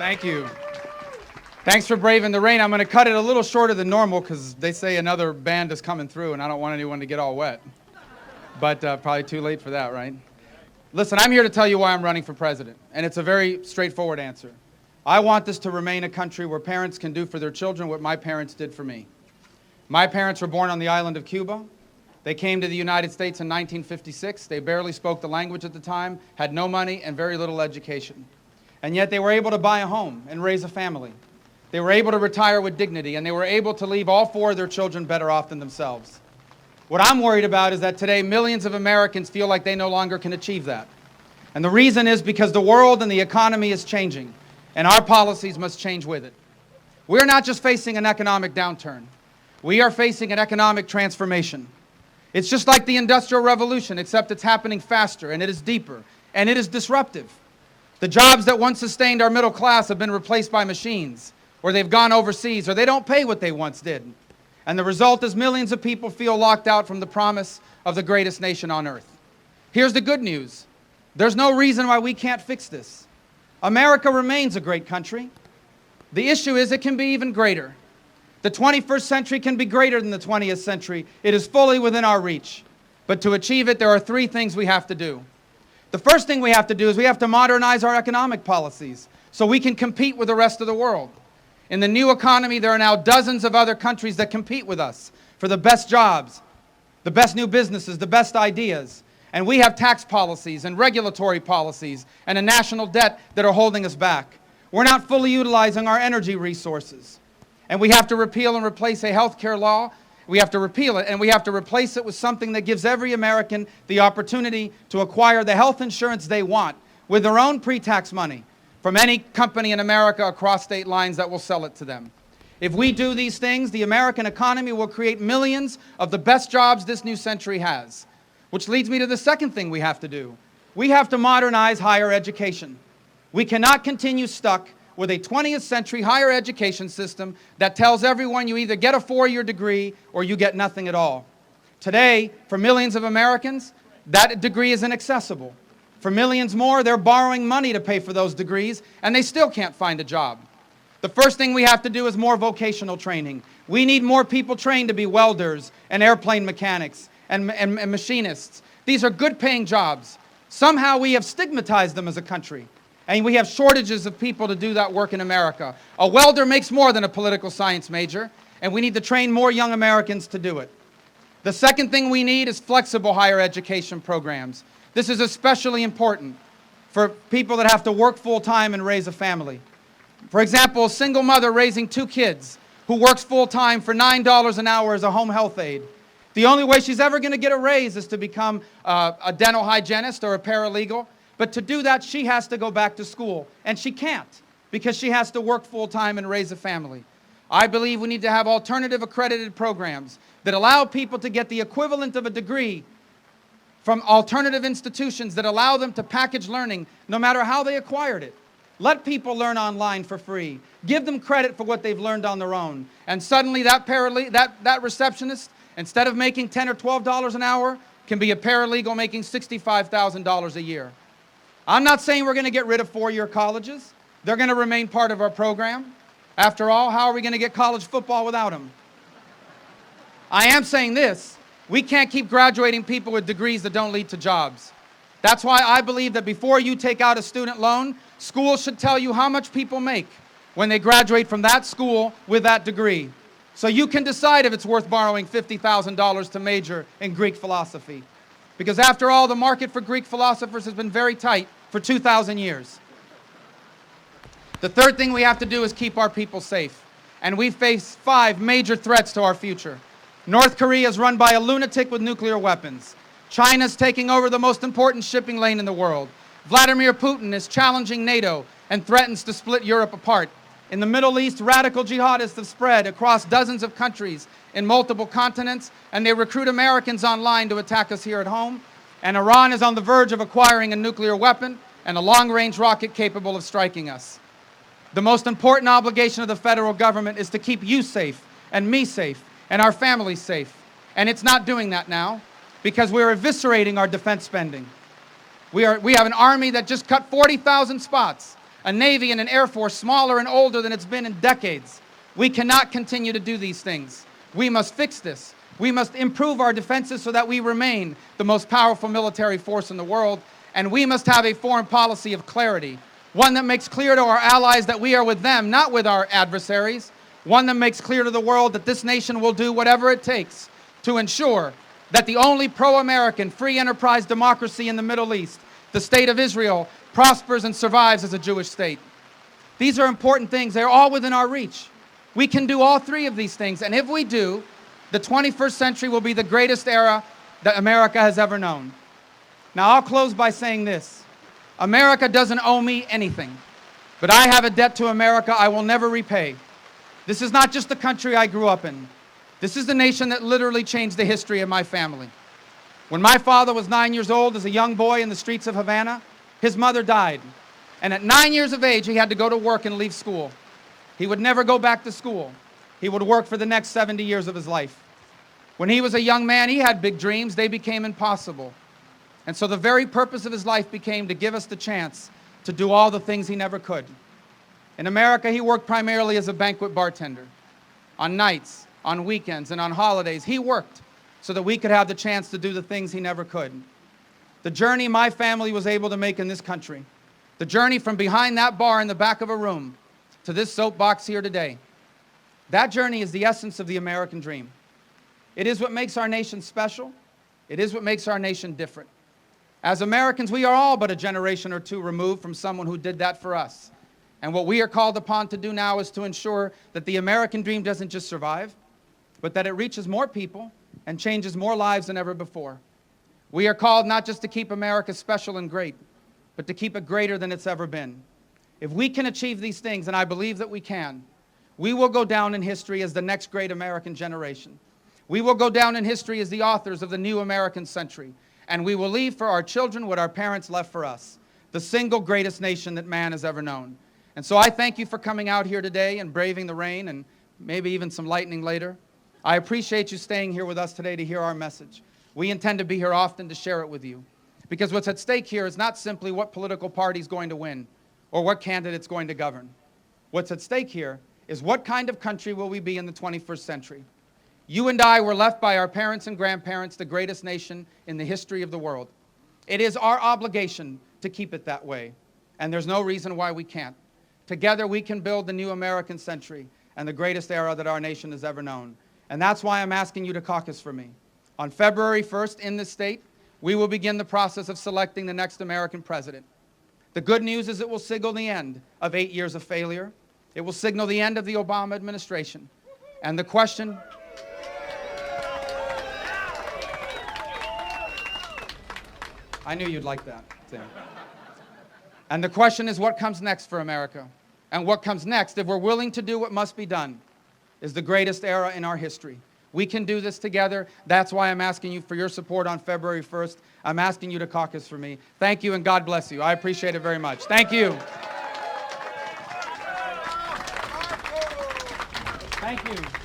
Thank you. Thanks for braving the rain. I'm going to cut it a little shorter than normal because they say another band is coming through and I don't want anyone to get all wet. But probably too late for that, right? Listen, I'm here to tell you why I'm running for president, and it's a very straightforward answer. I want this to remain a country where parents can do for their children what my parents did for me. My parents were born on the island of Cuba. They came to the United States in 1956. They barely spoke the language at the time, had no money, and very little education. And yet they were able to buy a home and raise a family. They were able to retire with dignity, and they were able to leave all four of their children better off than themselves. What I'm worried about is that today millions of Americans feel like they no longer can achieve that. And the reason is because the world and the economy is changing, and our policies must change with it. We're not just facing an economic downturn. We are facing an economic transformation. It's just like the Industrial Revolution, except it's happening faster, and it is deeper, and it is disruptive. The jobs that once sustained our middle class have been replaced by machines, or they've gone overseas, or they don't pay what they once did. And the result is millions of people feel locked out from the promise of the greatest nation on earth. Here's the good news. There's no reason why we can't fix this. America remains a great country. The issue is it can be even greater. The 21st century can be greater than the 20th century. It is fully within our reach. But to achieve it, there are three things we have to do. The first thing we have to do is we have to modernize our economic policies so we can compete with the rest of the world. In the new economy, there are now dozens of other countries that compete with us for the best jobs, the best new businesses, the best ideas. And we have tax policies and regulatory policies and a national debt that are holding us back. We're not fully utilizing our energy resources. And we have to repeal and replace a health care law. We have to repeal it, and we have to replace it with something that gives every American the opportunity to acquire the health insurance they want with their own pre-tax money from any company in America across state lines that will sell it to them. If we do these things, the American economy will create millions of the best jobs this new century has. Which leads me to the second thing we have to do. We have to modernize higher education. We cannot continue stuck with a 20th century higher education system that tells everyone you either get a four-year degree or you get nothing at all. Today, for millions of Americans, that degree is inaccessible. For millions more, they're borrowing money to pay for those degrees, and they still can't find a job. The first thing we have to do is more vocational training. We need more people trained to be welders and airplane mechanics and machinists. These are good-paying jobs. Somehow we have stigmatized them as a country, and we have shortages of people to do that work in America. A welder makes more than a political science major, and we need to train more young Americans to do it. The second thing we need is flexible higher education programs. This is especially important for people that have to work full-time and raise a family. For example, a single mother raising two kids who works full-time for $9 an hour as a home health aide. The only way she's ever going to get a raise is to become a dental hygienist or a paralegal. But to do that, she has to go back to school. And she can't because she has to work full-time and raise a family. I believe we need to have alternative accredited programs that allow people to get the equivalent of a degree from alternative institutions that allow them to package learning no matter how they acquired it. Let people learn online for free. Give them credit for what they've learned on their own. And suddenly that receptionist, instead of making $10 or $12 an hour, can be a paralegal making $65,000 a year. I'm not saying we're going to get rid of four-year colleges. They're going to remain part of our program. After all, how are we going to get college football without them? I am saying this. We can't keep graduating people with degrees that don't lead to jobs. That's why I believe that before you take out a student loan, schools should tell you how much people make when they graduate from that school with that degree. So you can decide if it's worth borrowing $50,000 to major in Greek philosophy. Because after all, the market for Greek philosophers has been very tight for 2,000 years. The third thing we have to do is keep our people safe. And we face 5 major threats to our future. North Korea is run by a lunatic with nuclear weapons. China's taking over the most important shipping lane in the world. Vladimir Putin is challenging NATO and threatens to split Europe apart. In the Middle East, radical jihadists have spread across dozens of countries in multiple continents, and they recruit Americans online to attack us here at home. And Iran is on the verge of acquiring a nuclear weapon and a long-range rocket capable of striking us. The most important obligation of the federal government is to keep you safe, and me safe, and our families safe. And it's not doing that now because we're eviscerating our defense spending. We have an army that just cut 40,000 spots. a Navy and an Air Force smaller and older than it's been in decades. We cannot continue to do these things. We must fix this. We must improve our defenses so that we remain the most powerful military force in the world, and we must have a foreign policy of clarity, one that makes clear to our allies that we are with them, not with our adversaries, one that makes clear to the world that this nation will do whatever it takes to ensure that the only pro-American free enterprise democracy in the Middle East, the state of Israel, prospers and survives as a Jewish state. These are important things. They're all within our reach. We can do all three of these things, and if we do, the 21st century will be the greatest era that America has ever known. Now, I'll close by saying this. America doesn't owe me anything, but I have a debt to America I will never repay. This is not just the country I grew up in. This is the nation that literally changed the history of my family. When my father was 9 years old as a young boy in the streets of Havana, his mother died. And at 9 years of age, he had to go to work and leave school. He would never go back to school. He would work for the next 70 years of his life. When he was a young man, he had big dreams. They became impossible. And so the very purpose of his life became to give us the chance to do all the things he never could. In America, he worked primarily as a banquet bartender. On nights, on weekends, and on holidays, he worked so that we could have the chance to do the things he never could. The journey my family was able to make in this country, the journey from behind that bar in the back of a room to this soapbox here today, that journey is the essence of the American dream. It is what makes our nation special. It is what makes our nation different. As Americans, we are all but a generation or two removed from someone who did that for us. And what we are called upon to do now is to ensure that the American dream doesn't just survive, but that it reaches more people and changes more lives than ever before. We are called not just to keep America special and great, but to keep it greater than it's ever been. If we can achieve these things, and I believe that we can, we will go down in history as the next great American generation. We will go down in history as the authors of the new American century, and we will leave for our children what our parents left for us, the single greatest nation that man has ever known. And so I thank you for coming out here today and braving the rain and maybe even some lightning later. I appreciate you staying here with us today to hear our message. We intend to be here often to share it with you, because what's at stake here is not simply what political party is going to win or what candidate's going to govern. What's at stake here is what kind of country will we be in the 21st century. You and I were left by our parents and grandparents the greatest nation in the history of the world. It is our obligation to keep it that way, and there's no reason why we can't. Together we can build the new American century and the greatest era that our nation has ever known. And that's why I'm asking you to caucus for me. On February 1st in this state, we will begin the process of selecting the next American president. The good news is it will signal the end of 8 years of failure. It will signal the end of the Obama administration. And the question... I knew you'd like that, Tim. And the question is, what comes next for America? And what comes next, if we're willing to do what must be done, is the greatest era in our history. We can do this together. That's why I'm asking you for your support on February 1st. I'm asking you to caucus for me. Thank you, and God bless you. I appreciate it very much. Thank you. Thank you.